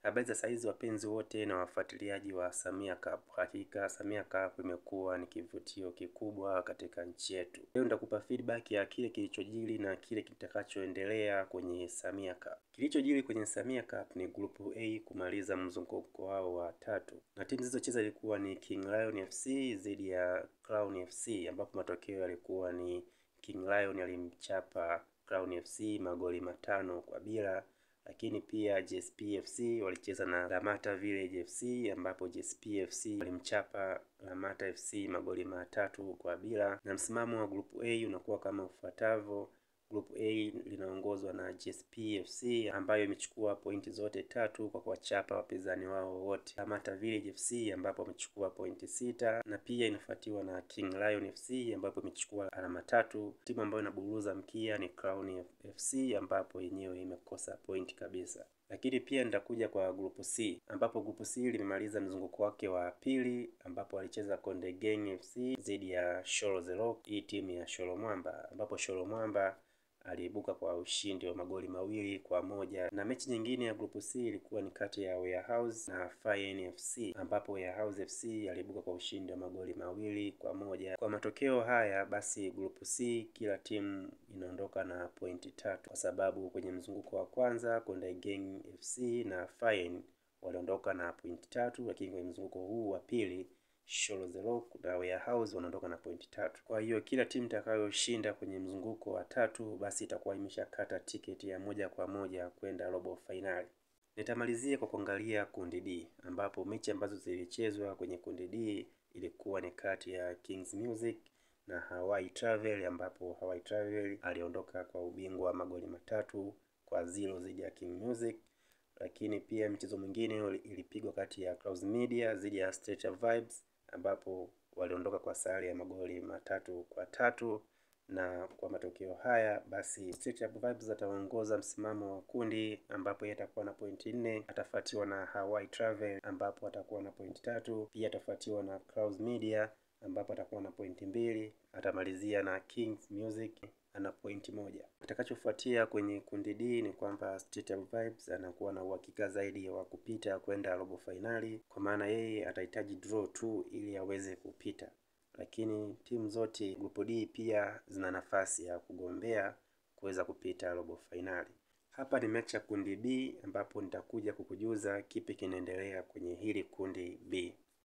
Habari za saizi wapenzi wote na wafuatiliaji wa Samia Cup. Hakika Samia Cup imekuwa ni kivutio kikubwa katika nchi yetu. Leo nitakupa feedback ya kile kilichojiri na kile kitakachoendelea kwenye Samia Cup. Kilichojiri kwenye Samia Cup ni Group A kumaliza mzunguko wao wa tatu. Na timu zilizocheza ilikuwa ni King Lion FC dhidi ya Crown FC, ambapo matokeo yalikuwa ni King Lion alimchapa Crown FC magoli 5-0. Lakini pia JSP FC walicheza na Lamata Village FC, ambapo JSP FC walimchapa Lamata FC magoli 3-0. Na msimamo wa Group A unakuwa kama ufuatavyo. Group A linaongozwa na JSP FC ambayo imechukua pointi zote 3 kwa kuwachapa wapinzani wao wote. Lamata Village FC ambapo wamechukua pointi 6, na pia inafuatiwa na King Lion FC ambapo imechukua alama 3. Timu ambayo inaburuza mkia ni Crown FC ambapo yenyewe imekosa point kabisa. Lakini pia nitakuja kwa Group C, ambapo Group C limemaliza mzunguko wake wa pili, ambapo walicheza Konde Gang FC dhidi ya Sholo The Rock, hii timu ya Sholo Mwamba, ambapo Sholo Mwamba aliibuka kwa ushindi wa magoli 2-1. Na mechi nyingine ya Group C ilikuwa ni kati ya Warehouse na Fire FC, ambapo Warehouse FC aliibuka kwa ushindi wa magoli 2-1. Kwa matokeo haya basi Group C kila timu inaondoka na pointi 3, kwa sababu kwenye mzunguko wa kwanza Konde Gang FC na Fire waliondoka na pointi 3, lakini kwenye mzunguko huu wa pili Sholo The Rock na Warehouse wanaondoka na pointi 3. Kwa hiyo kila timu itakayoshinda kwenye mzunguko wa tatu basi itakuwa imeshakata tiketi ya moja kwa moja kwenda robo finali. Nitamalizia kwa kuangalia kundi D, ambapo mechi ambazo zilichezwa kwenye kundi D ilikuwa ni kati ya Kings Music na Hawaii Travel, ambapo Hawaii Travel aliondoka kwa ubingwa magoli 3-0 dhidi ya King Music. Lakini pia mchezo mwingine ilipigwa kati ya Clouds Media dhidi ya Stretcher Vibes, ambapo waliondoka kwa sare ya magoli 3-3. Na kwa matokeo haya basi Stretcher Vibes ataongoza msimamo wa kundi, ambapo yeye atakuwa na pointi 4, atafuatiwa na Hawaii Travel ambapo atakuwa na pointi 3, pia atafuatiwa na Clouds Media ambapo atakuwa na pointi 2, atamalizia na Kings Music ana pointi 1. Kitakachofuatia kwenye kundi D ni kwamba Stretcher Vibes anakuwa na uhakika zaidi wa kupita kwenda robo finali, kwa maana yeye atahitaji draw tu ili aweze kupita. Lakini timu zote Group D pia zina nafasi ya kugombea kuweza kupita robo finali. Hapa ni mechi ya kundi B, ambapo nitakuja kukujuza kipi kinaendelea kwenye hili kundi B.